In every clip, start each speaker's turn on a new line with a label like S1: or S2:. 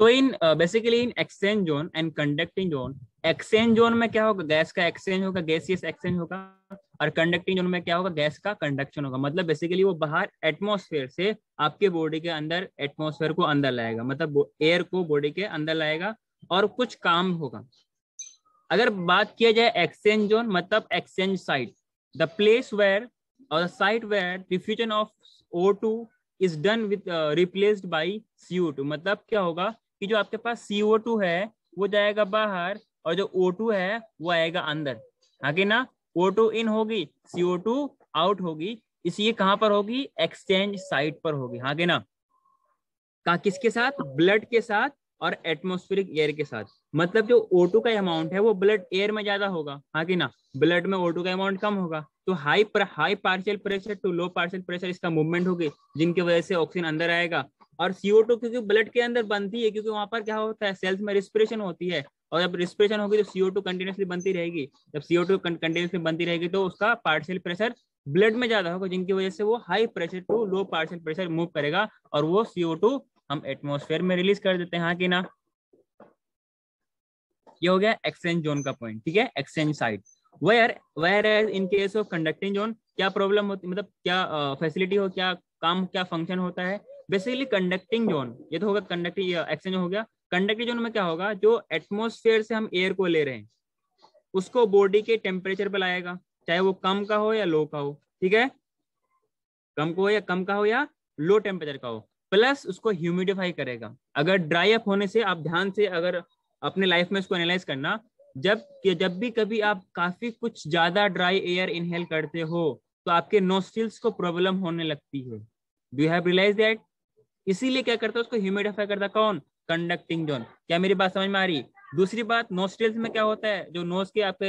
S1: So in basically in exchange zone and conducting zone, exchange zone में क्या होगा, gas का एक्सचेंज होगा, गैसियस एक्सचेंज होगा, और कंडक्टिंग जोन में क्या होगा, गैस का कंडक्शन होगा। मतलब बेसिकली वो बाहर एटमॉस्फेयर से आपके बॉडी के अंदर एटमॉस्फेयर को अंदर लाएगा, मतलब एयर को बॉडी के अंदर लाएगा और कुछ काम होगा। अगर बात किया जाए एक्सचेंज जोन, मतलब exchange site, the place where और the site where diffusion of O2 is done with replaced by CO2। मतलब क्या होगा कि जो आपके पास CO2 है वो जाएगा बाहर और जो O2 है वो आएगा अंदर। आगे ना, O2 इन होगी, CO2 आउट होगी, इसलिए कहां पर होगी, एक्सचेंज साइट पर होगी। आगे ना, का किसके साथ, ब्लड के साथ और एटमॉस्फेरिक एयर के साथ। मतलब जो O2 का अमाउंट है वो ब्लड एयर में ज्यादा होगा, हाँ कि ना, ब्लड में O2 का अमाउंट कम होगा, तो high partial pressure to low partial pressure इसका मूवमेंट होगी, जिनकी वजह से ऑक्सीजन अंदर आएगा। और CO2 क्योंकि ब्लड के अंदर बनती है, क्योंकि वहां पर क्या होता है, सेल्स में रिस्पिरेशन होती है, और जब रिस्पिरेशन होगी तो CO2 कंटिन्यूसली बनती रहेगी। जब CO2 कंटिन्यूसली बनती रहेगी तो उसका पार्शियल प्रेशर ब्लड में ज्यादा होगा, जिनकी वजह से वो high pressure to low partial pressure move करेगा, और वो CO2 हम एटमॉस्फेयर में रिलीज कर देते हैं, हाँ कि ना। ये हो गया एक्सचेंज जोन का पॉइंट, ठीक है, exchange site. Whereas in case of conducting zone क्या प्रॉब्लम होती, मतलब क्या फैसिलिटी हो, क्या काम, क्या फंक्शन होता है। बेसिकली कंडक्टिंग जोन, ये तो होगा कंडक्टिंग, एक्सचेंज हो गया। कंडक्टिंग जोन में क्या होगा, जो एटमॉस्फेयर से हम एयर को ले रहे हैं उसको बॉडी के टेम्परेचर पर लाएगा, चाहे वो कम का हो या लो का हो, ठीक है, कम का हो या लो टेम्परेचर का हो, प्लस उसको ह्यूमिडिफाई करेगा। अगर ड्राई अप होने से, आप ध्यान से अगर अपने लाइफ में इसको एनालाइज करना, जब भी कभी आप काफी कुछ ज्यादा ड्राई एयर इनहेल करते हो तो आपके नोस्ट्रिल्स को प्रॉब्लम होने लगती है। Do you have realise that? इसीलिए क्या करता है, उसको ह्यूमिडिफाई करता है, कौन, कंडक्टिंग जोन। क्या मेरी बात समझ में आ रही? दूसरी बात, नोस्ट्रिल्स में क्या होता है, जो नोज के आपके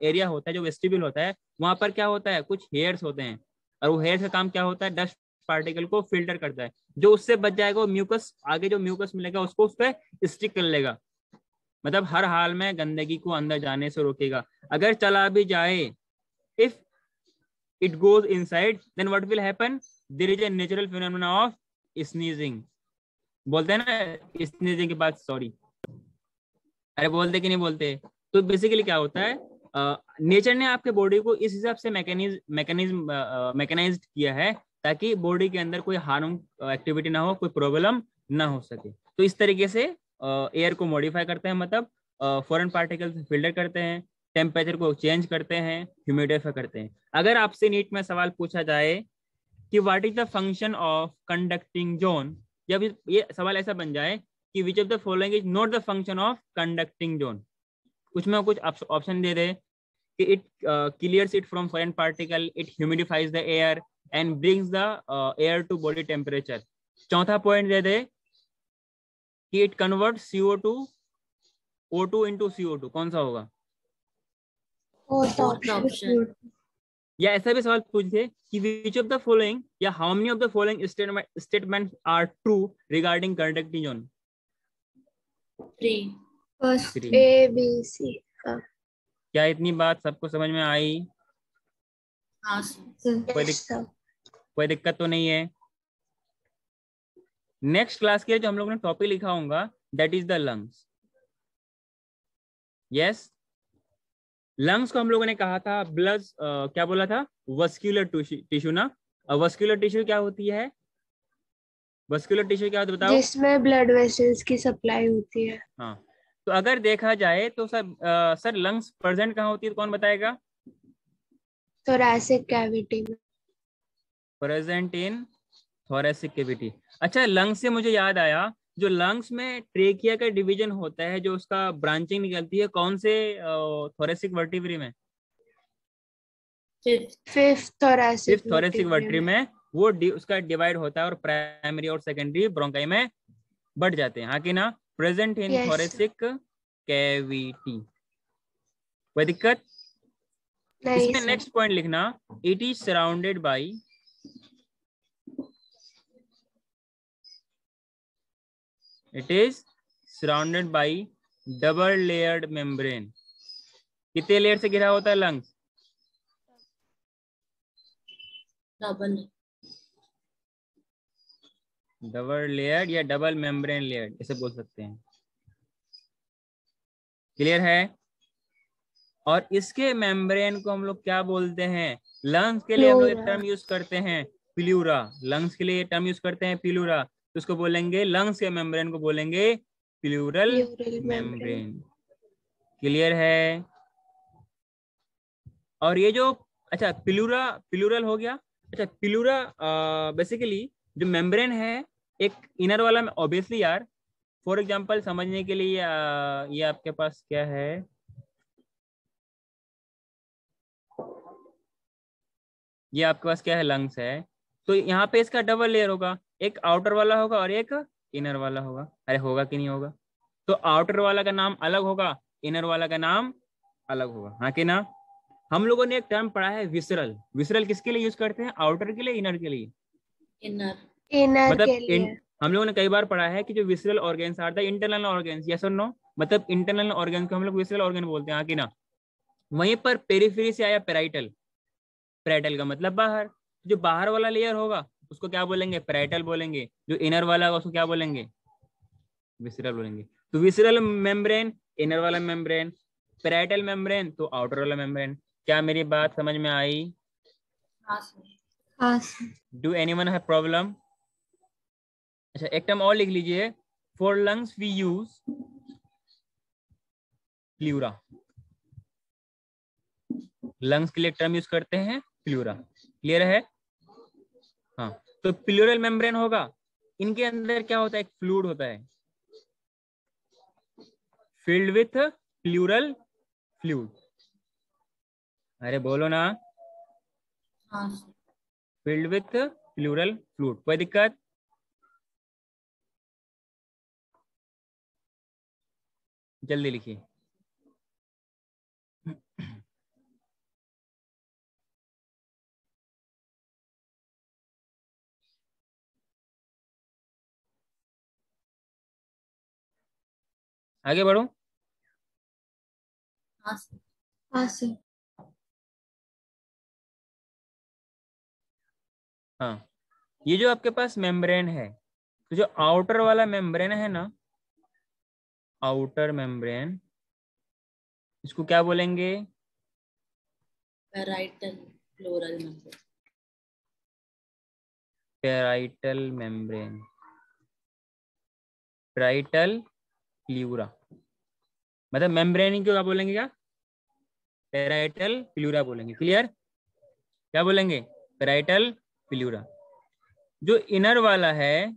S1: एरिया होता है, जो वेस्टिब्यूल होता है, वहां पर क्या होता है, कुछ हेयर्स होते हैं, और वो हेयर का काम क्या होता है, डस्ट पार्टिकल को फिल्टर करता है। जो उससे बच जाएगा वो म्यूकस, आगे जो म्यूकस मिलेगा उसको उस पर स्टिक कर लेगा, मतलब हर हाल में गंदगी को अंदर जाने से रोकेगा। अगर चला भी जाए, if it goes inside, then what will happen, there is a natural phenomena of sneezing. बोलते हैं ना स्नीजिंग के बाद सॉरी, अरे बोलते कि नहीं बोलते। तो बेसिकली क्या होता है, नेचर ने आपके बॉडी को इस हिसाब से मैकेनाइज्ड किया है ताकि बॉडी के अंदर कोई हार्म एक्टिविटी ना हो, कोई प्रॉब्लम ना हो सके। तो इस तरीके से एयर को मॉडिफाई करते हैं, मतलब फॉरेन पार्टिकल्स फिल्टर करते हैं, टेम्परेचर को चेंज करते हैं, ह्यूमिडिफाई करते हैं। अगर आपसे नीट में सवाल पूछा जाए कि what is the function of conducting zone, या फिर ये सवाल ऐसा बन जाए कि which of the following is not the function of conducting zone, कुछ में कुछ ऑप्शन दे दे कि it clears it from foreign particle, it humidifies the air and brings the air to body temperature. चौथा पॉइंट दे दे कि it convert CO2 O2 into CO2, कौन सा होगा?
S2: ऑप्शन।
S1: या ऐसा भी सवाल पूछे कि विच ऑफ द फॉलोइंग या how many of the following statement are true regarding conducting zone?
S2: First A B C।
S1: क्या इतनी बात सबको समझ में आई?
S2: हाँ
S1: कोई दिक्कत तो नहीं है? नेक्स्ट क्लास के लिए जो हम लोगों ने टॉपिक लिखा होगा that is the lungs. Yes, lungs को हम लोगों ने कहा था ब्लड, क्या बोला था, वस्कुलर टिश्यू ना। वस्कुलर टिश्यू क्या होती है, वस्कुलर टिश्यू क्या होता है बताओ?
S2: जिसमें ब्लड वेसल्स की सप्लाई होती है।
S1: हाँ, तो अगर देखा जाए तो सर लंग्स प्रेजेंट कहाँ होती है, तो कौन बताएगा?
S2: थोरैसिक कैविटी में।
S1: Present in thoracic cavity. अच्छा, लंग्स से मुझे याद आया, जो लंग्स में ट्रेकिया का डिवीजन होता है, जो उसका ब्रांचिंग निकलती है, कौन से थोरेसिक वर्टिब्री में?
S2: Fifth
S1: fifth
S2: thoracic
S1: thoracic vertebrae
S2: में।
S1: में वो उसका डिवाइड होता है, और प्राइमरी और सेकेंडरी ब्रोंकाई में बढ़ जाते हैं, हाँ कि ना। Present in
S2: yes
S1: thoracic cavity. कोई दिक्कत?
S2: नहीं
S1: इसमें
S2: सर।
S1: नेक्स्ट पॉइंट लिखना, it is surrounded by, it is surrounded by double layered membrane. कितने लेयर से घिरा होता है लंग्स?
S2: डबल।
S1: डबल लेयर या डबल मेम्ब्रेन लेयर ऐसे बोल सकते हैं। क्लियर है? और इसके मेम्ब्रेन को हम लोग क्या बोलते हैं? लंग्स के लिए हम लोग एक टर्म यूज करते हैं प्लूरा। लंग्स के लिए टर्म यूज करते हैं प्लूरा, तो उसको बोलेंगे, लंग्स के मेम्ब्रेन को बोलेंगे प्लूरल मेम्ब्रेन। क्लियर है? और ये जो, अच्छा प्लूरा, प्लूरल हो गया। अच्छा प्लूरा बेसिकली जो मेम्ब्रेन है, एक इनर वाला ऑब्वियसली यार, फॉर एग्जांपल समझने के लिए ये आपके पास क्या है, ये आपके पास क्या है, लंग्स है। तो यहाँ पे इसका डबल लेयर होगा, एक आउटर वाला होगा और एक इनर वाला होगा। अरे होगा कि नहीं होगा? तो आउटर वाला का नाम अलग होगा, इनर वाला का नाम अलग होगा, हाँ कि ना? हम लोगों ने एक टर्म पढ़ा है विसरल। विसरल किसके लिए यूज करते हैं? आउटर के लिए, इनर के लिए?
S2: इनर। इनर
S1: मतलब
S2: के लिए।
S1: हम लोगों ने कई बार पढ़ा है कि जो visceral organs are the internal organs, yes और नो? मतलब इंटरनल ऑर्गन को हम लोग विसरल ऑर्गन बोलते हैं, हाँ कि ना? वहीं पर पेरिफेरी से आया पेराइटल। पेराइटल का मतलब बाहर। जो बाहर वाला लेयर होगा उसको क्या बोलेंगे? पेराइटल बोलेंगे। जो इनर वाला होगा उसको क्या बोलेंगे? विसरल बोलेंगे। तो विसरल मेम्ब्रेन, इनर वाला मेम्ब्रेन, पेराइटल मेम्ब्रेन तो आउटर वाला मेम्ब्रेन। क्या मेरी बात समझ में आई?
S2: हाँ सर। हाँ sir.
S1: Do anyone have problem? अच्छा एक टर्म और लिख लीजिए, for lungs we use pleura. Lungs के लिए टर्म यूज करते हैं प्लूरा। क्लियर है? हाँ। तो प्लूरल मेम्ब्रेन होगा, इनके अंदर क्या होता है? एक फ्लूइड होता है फिल्ड विथ प्लूरल फ्लूइड। अरे बोलो ना।
S2: हाँ sir.
S1: Filled with pleural fluid, कोई दिक्कत? जल्दी लिखिए। आगे बढ़ो।
S2: हाँ सर। हाँ सर।
S1: हाँ, ये जो आपके पास मेम्ब्रेन है, तो जो आउटर वाला मेम्ब्रेन है ना, आउटर मेम्ब्रेन, इसको क्या बोलेंगे?
S2: Parietal floral membrane.
S1: Parietal membrane, parietal pleura. मतलब मेम्ब्रेन ही क्यों क्या बोलेंगे? क्या? पेराइटल प्लूरा बोलेंगे। क्लियर? क्या बोलेंगे? Parietal pleura. जो इनर वाला है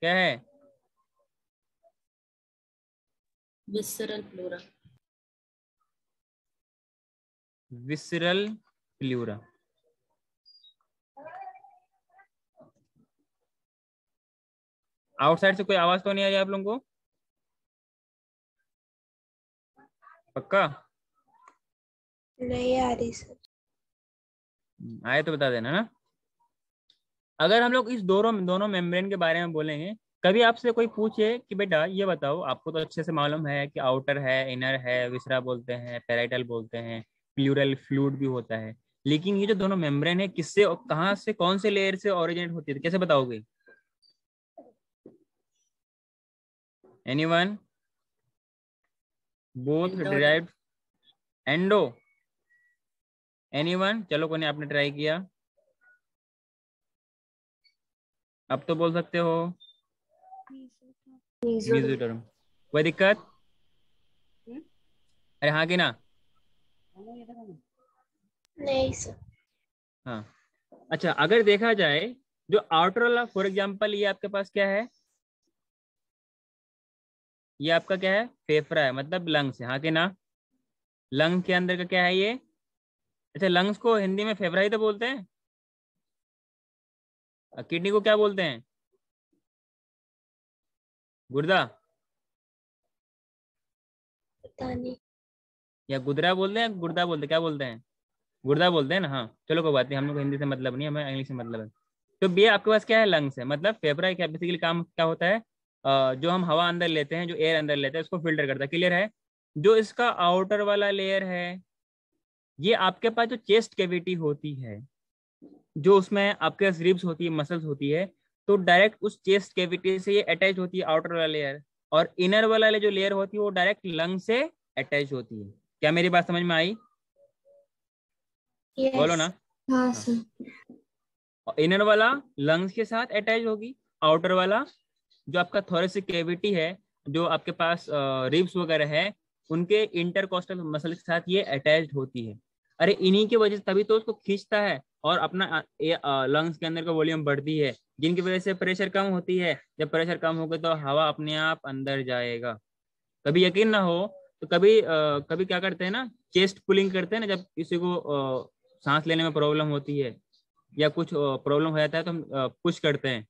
S1: क्या है?
S2: Visceral flora.
S1: Visceral pleura. Outside से कोई आवाज तो नहीं आ रही आप लोगों को? पक्का?
S2: नहीं आ रही सर।
S1: आए तो बता देना ना। अगर हम लोग इस दोनों दोनों मेम्ब्रेन के बारे में बोलेंगे, कभी आपसे कोई पूछे कि बेटा ये बताओ, आपको तो अच्छे से मालूम है कि आउटर है, इनर है, विसरा बोलते हैं, पेराइटल बोलते हैं, प्लूरल फ्लूइड भी होता है, लेकिन ये जो दोनों मेम्ब्रेन है किससे और कहाँ से, कौन से लेयर से ओरिजिनेट होती है, तो कैसे बताओगे? Anyone? Both
S2: endoderm.
S1: Derived endo? Anyone? चलो कोई नहीं, आपने ट्राई किया, अब तो बोल सकते हो।
S2: मीजोडर्म।
S1: मीजोडर्म। कोई दिक्कत? अरे हाँ कि ना?
S2: नहीं सर।
S1: हाँ। अच्छा अगर देखा जाए, जो आउटर वाला, फॉर एग्जांपल ये आपके पास क्या है? ये आपका क्या है? फेफड़ा है, मतलब लंग्स है, हाँ कि ना? लंग के अंदर का क्या है ये? अच्छा लंग्स को हिंदी में फेफड़ा ही तो बोलते हैं। किडनी को क्या बोलते हैं? गुर्दा?
S2: पता नहीं।
S1: या गुदरा बोलते हैं, गुर्दा बोलते हैं, क्या बोलते हैं? गुर्दा बोलते हैं ना? हाँ चलो कोई बात नहीं, हम लोग को हिंदी से मतलब नहीं, हमें इंग्लिश से मतलब है। तो ये आपके पास क्या है? लंग्स है, मतलब फेफड़ा क्या बेसिकली काम क्या होता है? जो हम हवा अंदर लेते हैं, जो एयर अंदर लेते हैं, उसको फिल्टर करता है। क्लियर है? जो इसका आउटर वाला लेयर है, ये आपके पास जो चेस्ट कैविटी होती है, जो उसमें आपके पास रिब्स होती है, मसल्स होती है, तो डायरेक्ट उस चेस्ट कैविटी से ये अटैच होती है आउटर वाला लेयर, और इनर वाला जो लेयर होती है वो डायरेक्ट लंग से अटैच होती है। क्या मेरी बात समझ में आई? बोलो ना।
S2: हाँ सर।
S1: इनर वाला लंग्स के साथ अटैच होगी, आउटर वाला जो आपका थोरेसिक कैविटी है, जो आपके पास रिब्स वगैरह है, उनके इंटरकोस्टल मसल के साथ ये अटैच्ड होती है। अरे इन्हीं की वजह से तभी तो उसको खींचता है और अपना लंग्स के अंदर का वॉल्यूम बढ़ती है, जिनकी वजह से प्रेशर कम होती है। जब प्रेशर कम होगा तो हवा अपने आप अंदर जाएगा। कभी यकीन ना हो तो कभी क्या करते हैं ना, चेस्ट पुलिंग करते हैं ना, जब किसी को सांस लेने में प्रॉब्लम होती है या कुछ प्रॉब्लम हो जाता है तो हम पुश करते हैं,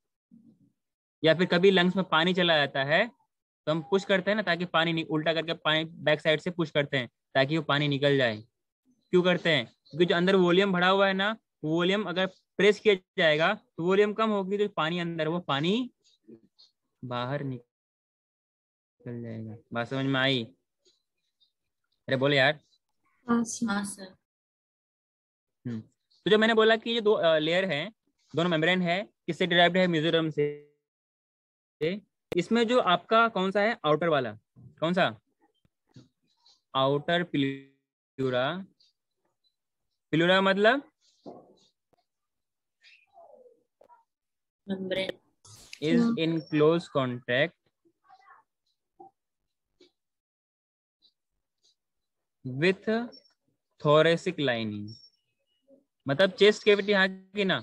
S1: या फिर कभी लंग्स में पानी चला जाता है तो हम पुश करते हैं ना, ताकि पानी उल्टा करके पानी बैक साइड से पुश करते हैं ताकि वो पानी निकल जाए। क्यों करते हैं? क्योंकि जो अंदर वॉल्यूम भरा हुआ है ना, वॉल्यूम अगर प्रेस किया जाएगा तो वॉल्यूम कम होगी, तो पानी अंदर, वो पानी बाहर निकल जाएगा। बात समझ में आई? अरे बोले यार।
S2: हाँ सर।
S1: तो जो मैंने बोला कि ये दो लेयर हैं, दोनों मेम्ब्रेन है, किससे डिराइव्ड है? मेसोडर्म से। इसमें जो आपका कौन सा है आउटर वाला, कौन सा? Outer pleura. प्लूरा मतलब
S2: membrane
S1: is in close contact with thoracic lining। मतलब चेस्ट कैविटी यहाँ की ना,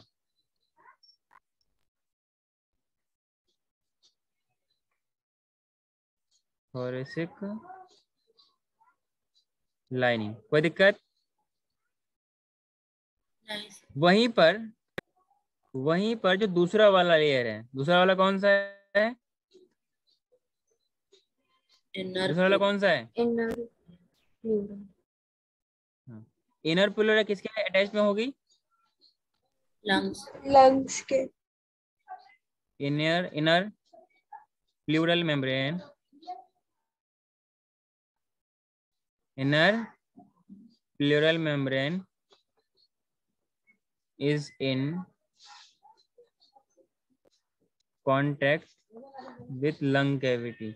S1: thoracic लाइनिंग, कोई दिक्कत? वहीं पर जो दूसरा वाला लेयर है, दूसरा वाला कौन सा है? दूसरा वाला कौन सा है? इनर प्लूरा किसके अटैच में होगी?
S2: लंग्स के।
S1: Inner pleural membrane, inner pleural membrane is in contact with lung cavity,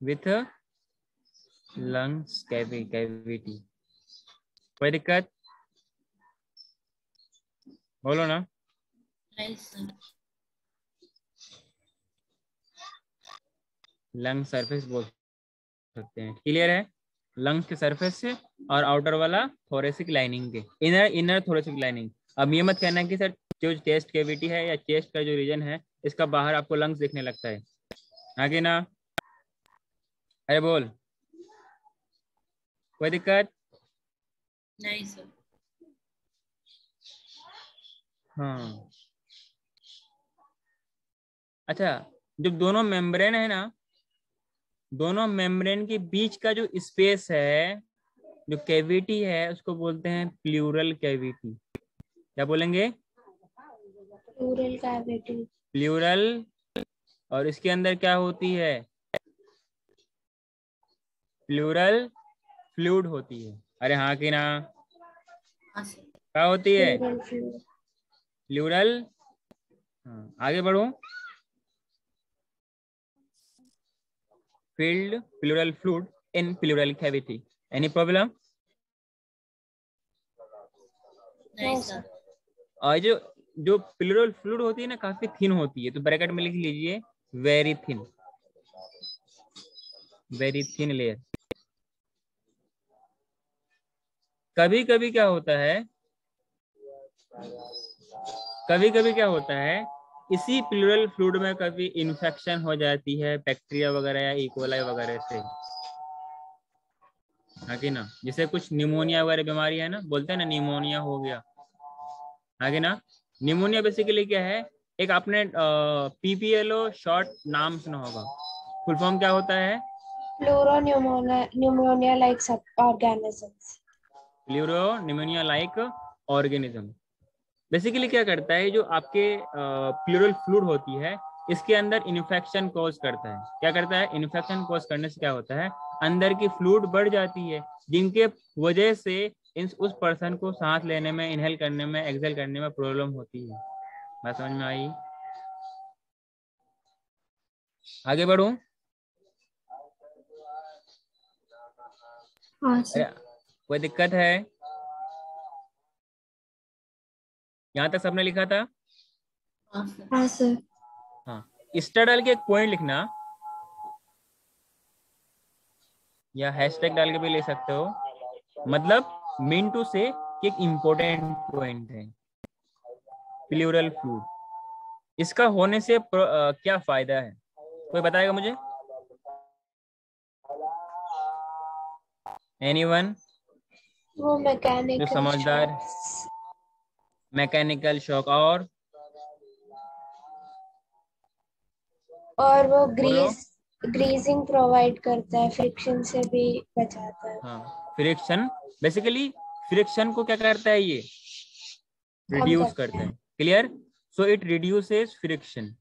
S1: with lungs cavity। कोई दिक्कत? बोलो ना। लंग सरफेस बोल सकते हैं। क्लियर है? लंग्स के सरफेस से और आउटर वाला थोरेसिक लाइनिंग के, इनर थोरेसिक लाइनिंग। अब ये मत कहना कि सर जो चेस्ट कैविटी है या चेस्ट का जो रीजन है इसका बाहर आपको लंग्स दिखने लगता है, आगे ना। अरे बोल, कोई दिक्कत?
S2: नहीं सर।
S1: हाँ अच्छा, जब दोनों मेम्ब्रेन है ना, दोनों मेम्ब्रेन के बीच का जो स्पेस है, जो कैविटी है, उसको बोलते हैं प्लूरल कैविटी। क्या बोलेंगे?
S2: Pleural cavity.
S1: प्लूरल। और इसके अंदर क्या होती है? प्लूरल फ्लूइड होती है। अरे हाँ कि ना? क्या होती है? प्लूरल। हाँ, आगे बढ़ो। filled pleural fluid in pleural cavity। Any problem?
S2: नहीं सर।
S1: और जो प्लूरल फ्लूइड होती है ना, काफी थिन होती है, तो ब्रैकेट में लिख लीजिए very thin, very thin layer. कभी कभी क्या होता है, कभी कभी क्या होता है, इसी प्लूरल फ्लूइड में कभी इन्फेक्शन हो जाती है बैक्टीरिया वगैरह या इकोलाई वगैरह से, आगे ना। जैसे कुछ निमोनिया वगैरह बीमारी है ना, बोलते हैं ना निमोनिया हो गया, आगे ना। निमोनिया बेसिकली क्या है? एक आपने पीपीएलओ शॉर्ट नाम सुना होगा, फुल फॉर्म क्या होता है?
S2: Pleuro pneumonia like organisms.
S1: Pleuro pneumonia like organism. Basically क्या करता है, जो आपके प्लूरल फ्लूइड होती है, इसके अंदर इन्फेक्शन कॉज करता है। क्या करता है? इन्फेक्शन कॉज करने से क्या होता है, अंदर की फ्लूइड बढ़ जाती है, जिनके वजह से उस पर्सन को सांस लेने में, इनहेल करने में, एक्सहेल करने में प्रॉब्लम होती है। बात समझ में आई? आगे बढ़ूं?
S2: हाँ
S1: अरे
S2: सर।
S1: कोई दिक्कत है? यहाँ तक सबने लिखा था?
S2: हाँ सर।
S1: हाँ, स्टार डाल के एक पॉइंट लिखना, या हैशटैग डाल के भी ले सकते हो। मतलब मीन टू से कि एक इम्पोर्टेंट पॉइंट है प्लूरल फ्लूइड। इसका होने से क्या फायदा है, कोई बताएगा मुझे? एनीवन
S2: वो
S1: जो
S2: मैकेनिकल
S1: समझदार?
S2: शॉक्स।
S1: मैकेनिकल शॉक,
S2: और वो
S1: बोलो।
S2: ग्रीजिंग प्रोवाइड करता है, फ्रिक्शन से भी बचाता है।
S1: हाँ, फ्रिक्शन, बेसिकली फ्रिक्शन को क्या करता है ये?
S2: कम
S1: रिड्यूस
S2: करता
S1: करता
S2: है।
S1: है। Clear? So it reduces friction.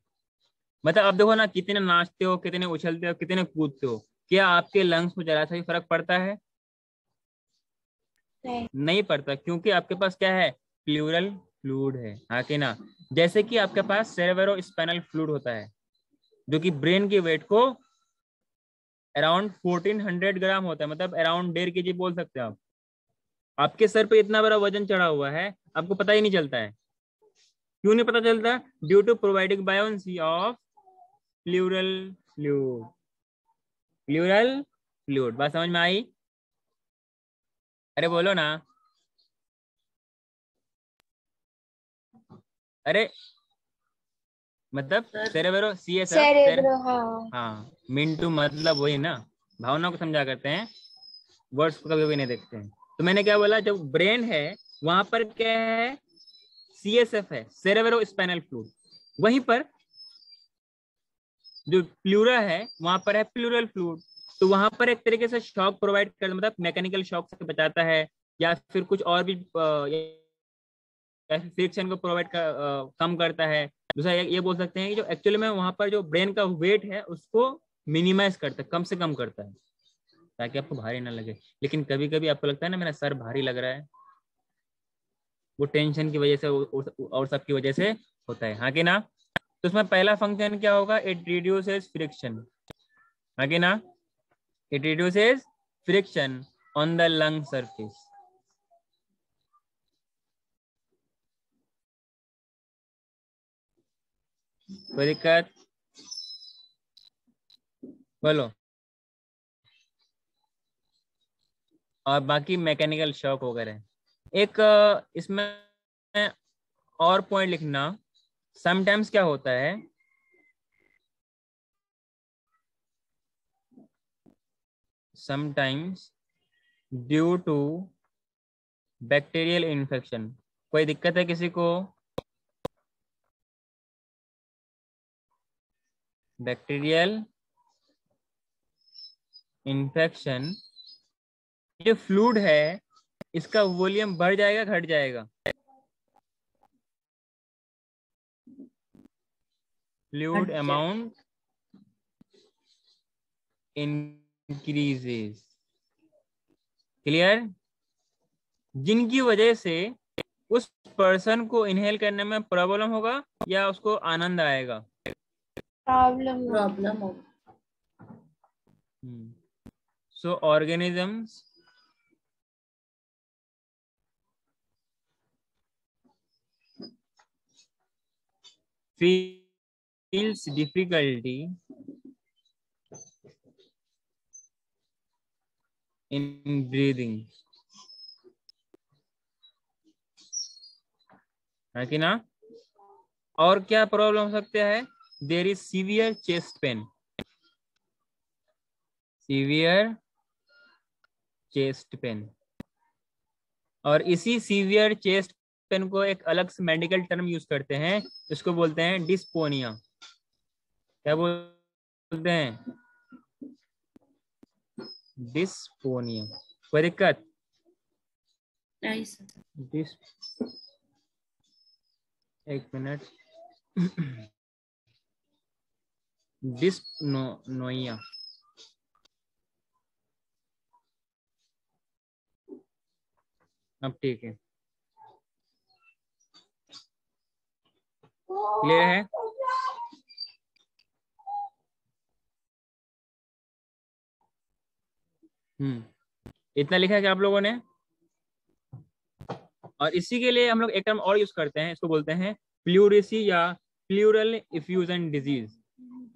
S1: मतलब आप देखो ना, कितने नाचते हो, कितने उछलते हो, कितने कूदते हो, क्या आपके लंग्स को जरा सा भी फर्क पड़ता है?
S2: नहीं।
S1: नहीं पड़ता, क्योंकि आपके पास क्या है? प्लूरल फ्लूइड है, हाँ कि ना? जैसे कि आपके पास सेरेब्रो स्पाइनल फ्लूइड होता है, जो कि ब्रेन के वेट को अराउंड 1400 ग्राम होता है, मतलब अराउंड 1.5 kg बोल सकते हो आप। आपके सर पे इतना बड़ा वजन चढ़ा हुआ है, आपको पता ही नहीं चलता है। क्यों नहीं पता चलता? Due to providing buoyancy of pleural fluid. Pleural fluid, बात समझ में आई? अरे बोलो ना। अरे मतलब सेरेब्रो, CSF।
S2: सेरेब्रो, हाँ।
S1: हाँ, मिंटू मतलब वही ना, भावना को समझा करते हैं, वर्ड्स को कभी भी नहीं देखते हैं। तो मैंने क्या बोला, जब ब्रेन है वहां पर क्या है? CSF है, सेरेब्रो स्पाइनल फ्लूइड। वहीं पर जो प्लूरा है वहां पर है प्लूरल फ्लूइड। तो वहां पर एक तरीके से शॉक प्रोवाइड कर, मतलब मैकेनिकल शॉक से बचाता है, या फिर कुछ और भी, या फिर फ्रिक्शन को प्रोवाइड कम करता है। दूसरा ये बोल सकते हैं कि जो एक्चुअली में वहां पर जो ब्रेन का वेट है उसको मिनिमाइज करता है, कम से कम करता है, ताकि आपको भारी ना लगे। लेकिन कभी कभी आपको लगता है ना मेरा सर भारी लग रहा है, वो टेंशन की वजह से और सब की वजह से होता है, हाँ कि ना? तो उसमें पहला फंक्शन क्या होगा? इट रिड्यूसेस फ्रिक्शन, हाँ कि ना? It reduces friction on the lung surface. कोई दिक्कत? बोलो। और बाकी मैकेनिकल शॉक वगैरह। एक इसमें और पॉइंट लिखना, समटाइम्स क्या होता है, sometimes due to bacterial infection. कोई दिक्कत है किसी को? बैक्टीरियल इन्फेक्शन, जो फ्लूइड है इसका वॉल्यूम बढ़ जाएगा, घट जाएगा? फ्लूइड
S2: अच्छा।
S1: Amount increases. क्लियर? जिनकी वजह से उस पर्सन को इनहेल करने में प्रॉब्लम होगा या उसको आनंद आएगा?
S2: प्रॉब्लम हो।
S1: सो organisms feels difficulty in breathing, है कि ना? और क्या प्रॉब्लम हो सकता है? There is severe chest pain, severe chest pain. और इसी सीवियर चेस्ट पेन को एक अलग से मेडिकल टर्म यूज करते हैं, इसको बोलते हैं डिस्पोनिया। क्या बोलते हैं? डिस्पोनिया। कोई दिक्कत?
S2: नहीं सर।
S1: डिस, एक मिनट। डिस्नोइया। अब ठीक है, क्लियर है? इतना लिखा है क्या आप लोगों ने? और इसी के लिए हम लोग एक टर्म और यूज करते हैं, इसको बोलते हैं प्लूरेसी या प्लूरल इफ्यूजन डिजीज।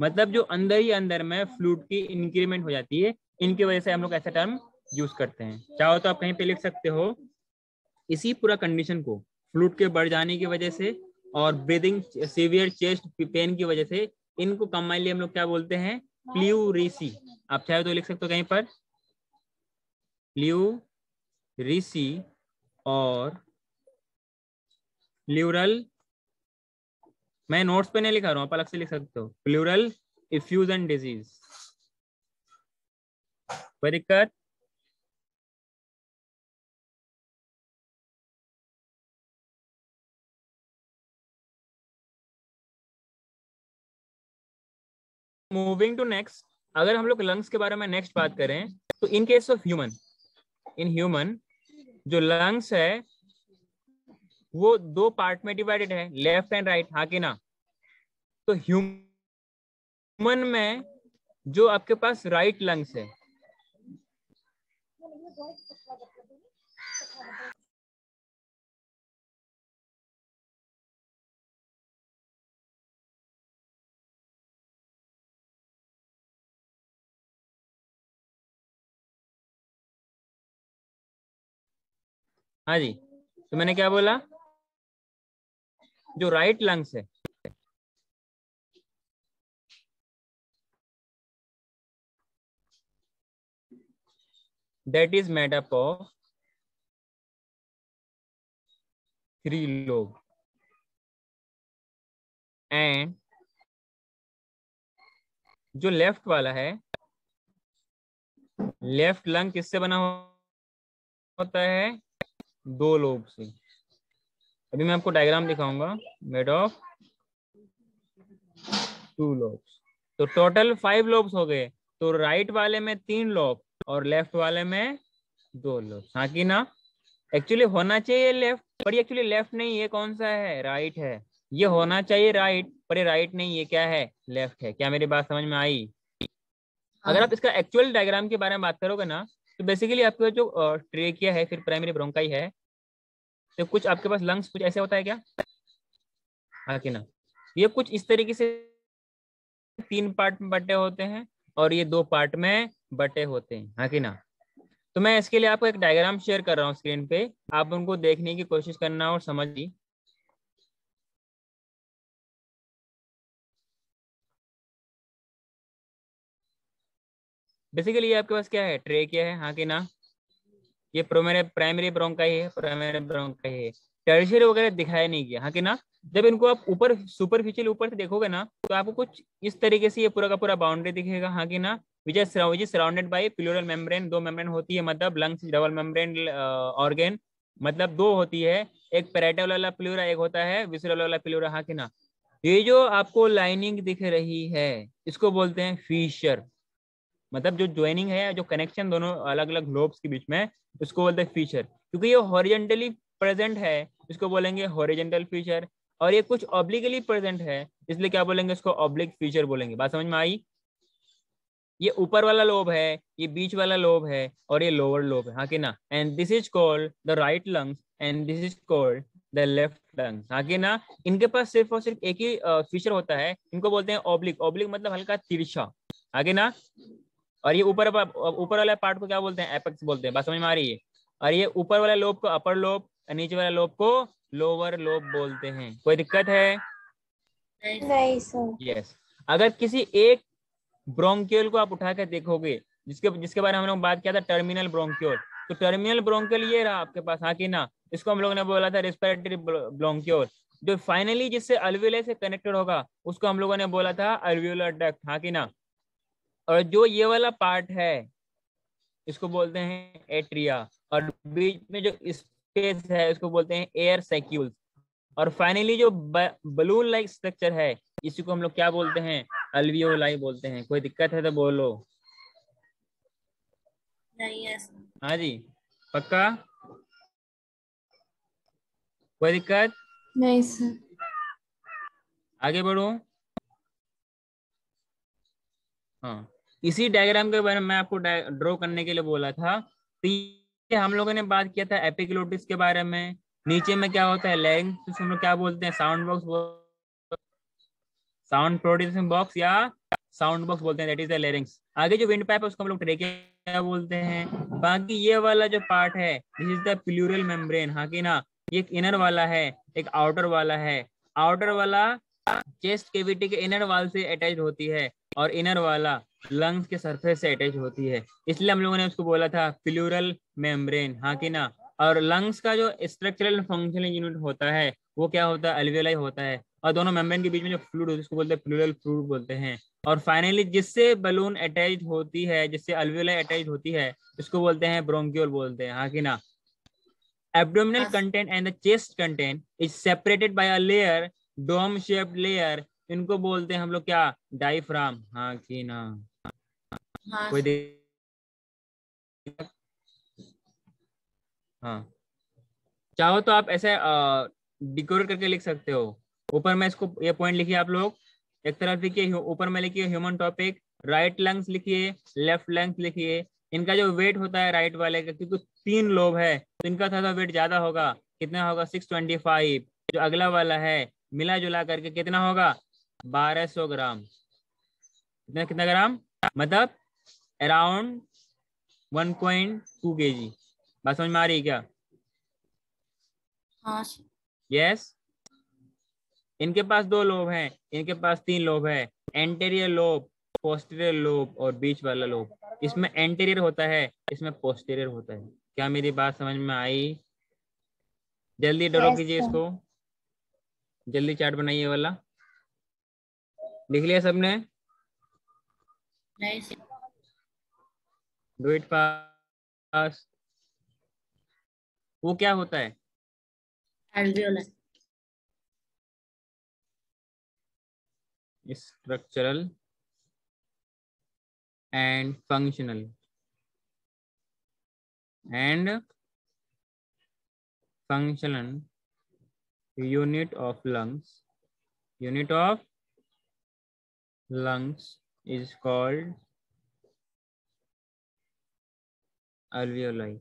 S1: मतलब जो अंदर ही अंदर में फ्लूइड की इंक्रीमेंट हो जाती है, इनकी वजह से हम लोग ऐसा टर्म यूज करते हैं। चाहो तो आप कहीं पे लिख सकते हो, इसी पूरा कंडीशन को फ्लूइड के बढ़ जाने की वजह से और ब्रीदिंग सीवियर चेस्ट पेन की वजह से, इनको कंबाइनली हम लोग क्या बोलते हैं? प्लूरेसी। आप चाहे तो लिख सकते हो कहीं पर प्लूरेसी और प्लूरल, मैं नोट्स पे नहीं लिखा रहा हूँ, आप अलग से लिख सकते हो, प्लूरल इफ्यूजन डिजीज। कोई दिक्कत? मूविंग टू नेक्स्ट, अगर हम लोग लंग्स के बारे में नेक्स्ट बात करें, तो इन case of human, in human जो लंग्स है वो दो पार्ट में डिवाइडेड है, लेफ्ट एंड राइट, हाँ कि ना? तो ह्यूमन में जो आपके पास राइट लंग्स है, हाँ जी, तो मैंने क्या बोला? जो राइट लंग्स है that is made up of 3 lobe, and जो लेफ्ट वाला है, लेफ्ट लंग किससे बना होता है? 2 लोब से। अभी मैं आपको डायग्राम दिखाऊंगा, मेड ऑफ 2 लोब्स। तो टोटल 5 लोब्स हो गए। तो राइट वाले में 3 लोब और लेफ्ट वाले में 2 लोब, हाँ कि ना? एक्चुअली होना चाहिए लेफ्ट, पर ये एक्चुअली लेफ्ट नहीं, ये कौन सा है? राइट है। ये होना चाहिए राइट, पर ये राइट नहीं, ये क्या है? लेफ्ट है। क्या मेरी बात समझ में आई? अगर आप इसका एक्चुअल डायग्राम के बारे में बात करोगे ना, तो बेसिकली आपका जो ट्रेकिया है, फिर प्राइमरी ब्रोंकाई है, तो कुछ आपके पास लंग्स कुछ ऐसे होता है क्या? हाँ कि ना? ये कुछ इस तरीके से 3 पार्ट में बटे होते हैं और ये 2 पार्ट में बटे होते हैं, हाँ कि ना? तो मैं इसके लिए आपको एक डायग्राम शेयर कर रहा हूँ स्क्रीन पे, आप उनको देखने की कोशिश करना और समझिए। बेसिकली ये आपके पास क्या है? ट्रेकिया है, हाँ कि ना? ये प्राइमरी प्राइमरी ब्रोंकाई है, प्राइमरी ब्रोंकाई है। टर्शियरी वगैरह दिखाया नहीं गया, हाँ कि ना? जब इनको आप ऊपर सुपरफिशियल ऊपर से देखोगे ना, तो आपको कुछ इस तरीके से ये पूरा का पूरा बाउंड्री दिखेगा, हाँ कि ना? Which is surrounded by pleural membrane. 2 membrane होती है, मतलब लंग्स डबल मेम्ब्रेन ऑर्गेन, मतलब 2 होती है। एक पेराइटल वाला प्लूरा, एक होता है विसरल वाला प्लूरा, हाँ कि ना? ये जो आपको लाइनिंग दिख रही है, इसको बोलते हैं फीशर। मतलब जो ज्वाइनिंग है, जो कनेक्शन दोनों अलग अलग लोब्स के बीच में, उसको बोलते हैं फीचर। क्योंकि ये हॉरिजेंटली प्रेजेंट है, इसको बोलेंगे हॉरिजेंटल फीचर। और ये कुछ ऑब्लिकली प्रेजेंट है, इसलिए क्या बोलेंगे? इसको ऑब्लिक फीचर बोलेंगे। बात समझ में आई? ये ऊपर वाला लोब है, ये बीच वाला लोब है, और ये लोअर लोब है, हाँ कि ना? And this is called the right lungs and this is called the left lungs, हाँ कि ना? इनके पास सिर्फ और सिर्फ एक ही फीचर होता है, इनको बोलते हैं ऑब्लिक। ऑब्लिक मतलब हल्का तिरछा, हाँ कि ना? और ये ऊपर वाला पार्ट को क्या बोलते हैं? एपेक्स बोलते हैं। बात समझ में आ रही है? और ये ऊपर वाला लोब को अपर लोब, नीचे वाला लोब को लोअर लोब बोलते हैं। कोई दिक्कत है?
S2: नहीं सर।
S1: यस। अगर किसी एक ब्रोंकियल को आप उठा कर देखोगे, जिसके जिसके बारे में हम लोग बात किया था, टर्मिनल ब्रोंक्योल, तो टर्मिनल ब्रोंकियल ये रहा आपके पास, हाँ कि ना? इसको हम लोग ने बोला था रेस्पिरेटरी ब्रोंक्योल। जो फाइनली जिससे अल्वियोले से कनेक्टेड होगा, उसको हम लोगों ने बोला था अल्वियोलर डक्ट, हाँ कि ना? और जो ये वाला पार्ट है, इसको बोलते हैं एट्रिया। और बीच में जो स्पेस है, इसको बोलते हैं एयर सैक्यूल्स। और फाइनली जो बलून लाइक स्ट्रक्चर है, इसी को हम लोग क्या बोलते हैं? अल्वियोलाई बोलते हैं। कोई दिक्कत है तो बोलो।
S2: नहीं है।
S1: हाँ जी, पक्का? कोई दिक्कत?
S2: नहीं सर।
S1: आगे बढ़ो। हाँ, इसी डायग्राम के बारे में मैं आपको ड्रॉ करने के लिए बोला था। तो ये हम लोगों ने बात किया था एपिग्लोटिस के बारे में। नीचे में क्या होता है, लैरिंक्स, हम लोग क्या बोलते हैं, sound box, sound producing box या साउंड बॉक्स बोलते हैं, दैट इज द लैरिंक्स। आगे जो विंड पाइप है उसको हम लोग ट्रेकिया बोलते हैं। बाकी ये वाला जो पार्ट है, this is the pleural membrane, हाँ कि ना। ये एक इनर वाला है, एक आउटर वाला है। आउटर वाला चेस्ट केविटी के इनर वाल से अटैच होती है, और इनर वाला लंग्स के सरफेस से अटैच होती है, इसलिए हम लोगों ने उसको बोला था प्लूरल मेम्ब्रेन, हाँ कि ना। और लंग्स का जो स्ट्रक्चरल फंक्शनल यूनिट होता है वो क्या होता है, अल्वेलाई होता है। और दोनों मेम्ब्रेन के बीच में जो फ्लूइड होता है उसको बोलते हैं प्लूरल फ्लूइड बोलते हैं। और फाइनली जिससे बलून अटैच होती है, जिससे अल्वेलाई अटैच होती है, उसको बोलते हैं ब्रोंक्यूल बोलते हैं, हाँ कि ना। Abdominal content and the chest content is separated by a layer, dome shaped layer. इनको बोलते हैं हम लोग क्या, डायफ्राम, हाँ कि ना।
S2: हाँ
S1: कोई
S2: सर।
S1: हाँ, चाहो तो आप ऐसे डिकोर करके लिख सकते हो। ऊपर में इसको ये पॉइंट लिखिए आप लोग, एक तरफ लिखिए, ऊपर में लिखिए ह्यूमन टॉपिक, राइट लंग्स लिखिए, लेफ्ट लंग्स लिखिए। इनका जो वेट होता है राइट वाले का, क्योंकि 3 लोब है तो इनका थोड़ा वेट ज्यादा होगा। कितना होगा, 625। जो अगला वाला है मिला जुला करके कितना होगा, 1200 ग्राम। कितना कितना ग्राम, मतलब अराउंड 1.2 kg। बात समझ में आ रही है क्या?
S2: हाँ सर।
S1: यस। इनके पास 2 लोब हैं, इनके पास 3 लोब है। एंटेरियर लोब, पोस्टीरियर लोब और बीच वाला लोब। इसमें एंटेरियर होता है, इसमें पोस्टीरियर होता है। क्या मेरी बात समझ में आई? जल्दी ड्रॉ
S2: यस
S1: कीजिए
S2: सर।
S1: इसको, जल्दी चार्ट बनाइए वाला। लिख लिया सबने?
S2: नहीं सर।
S1: Do it fast. वो क्या होता है,
S2: alveoli.
S1: Structural and functional and functional unit of lungs, unit of lungs is called alveoli।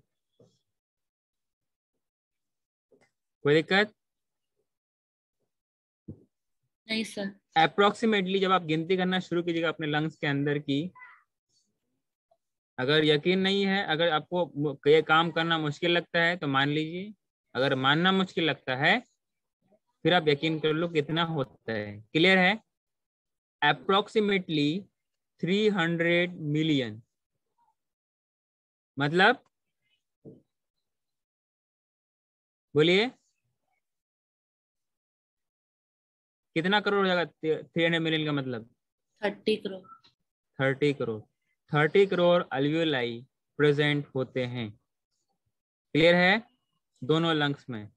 S1: कोई दिक्कत?
S2: नहीं सर।
S1: अप्रोक्सीमेटली जब आप गिनती करना शुरू कीजिएगा अपने लंग्स के अंदर की, अगर यकीन नहीं है, अगर आपको ये काम करना मुश्किल लगता है तो मान लीजिए, अगर मानना मुश्किल लगता है फिर आप यकीन कर लो कितना होता है। क्लियर है? अप्रोक्सीमेटली 300 मिलियन, मतलब बोलिए कितना करोड़ हो जाएगा, 300 मिलियन का मतलब
S2: 30 करोड़।
S1: 30 करोड़। 30 करोड़ अल्वियोलाई प्रेजेंट होते हैं। क्लियर है? दोनों लंग्स में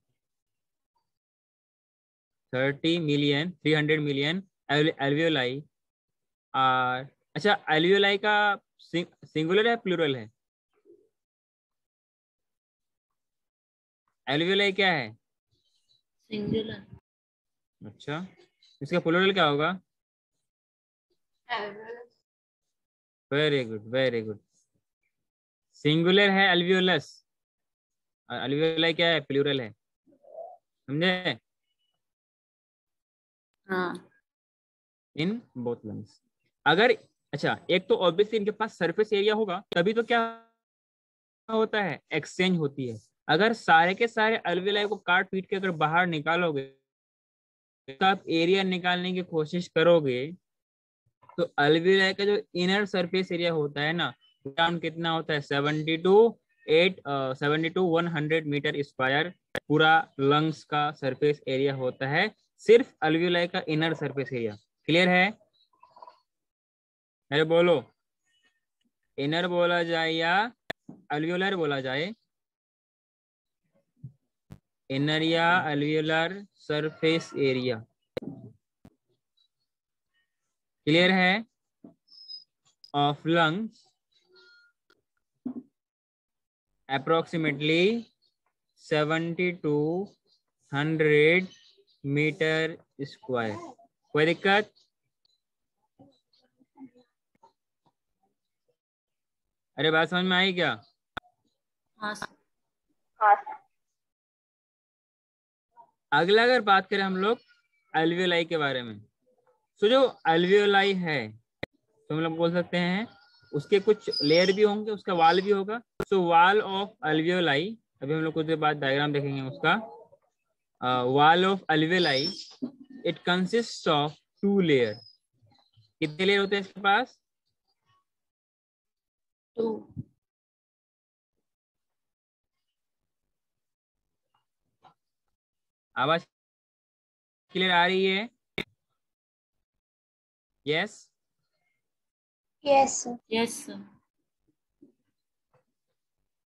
S1: 30 मिलियन, 300 मिलियन अल्वियोलाई आर। अच्छा, अल्वियोलाई का सिंगुलर है प्लूरल है? अल्वियोलाई क्या है?
S2: सिंगुलर।
S1: अच्छा, इसका प्लूरल क्या होगा? Very good, very good. Singular है अल्वियोलस, और अल्वियोलाई क्या है, प्लूरल है। समझे?
S2: हाँ।
S1: In both lungs. अगर, अच्छा, एक तो ऑब्वियसली इनके पास सरफेस एरिया होगा, तभी तो क्या होता है, एक्सचेंज होती है। अगर सारे के सारे अल्वियोलाई को काट पीट के अगर बाहर निकालोगे, तो आप एरिया निकालने की कोशिश करोगे, तो अल्वियोलाई का जो इनर सरफेस एरिया होता है ना, अराउंड कितना होता है, 72 100 मीटर स्क्वायर पूरा लंग्स का सरफेस एरिया होता है, सिर्फ अल्वियोलाई का इनर सरफेस एरिया। क्लियर है? अरे बोलो, इनर बोला जाए या अल्वियोलर बोला जाए? इनर या अल्वियोलर सरफेस एरिया। क्लियर है? Of lungs approximately 72 100 metre square. कोई दिक्कत? अरे बात समझ में आई क्या?
S3: हाँ सर।
S1: अगला अगर बात करें हम लोग एल्वियोलाई के बारे में, तो जो एल्वियोलाई है तो हम लोग बोल सकते हैं उसके कुछ लेयर भी होंगे, उसका वाल भी होगा। सो वाल ऑफ एल्वियोलाई, अभी हम लोग कुछ देर बाद डायग्राम देखेंगे उसका। Wall of alveoli it consist of 2 layer. कितने लेयर होते हैं इसके पास?
S3: 2।
S1: आवाज क्लियर आ रही है? Yes
S2: yes sir.
S3: Yes sir.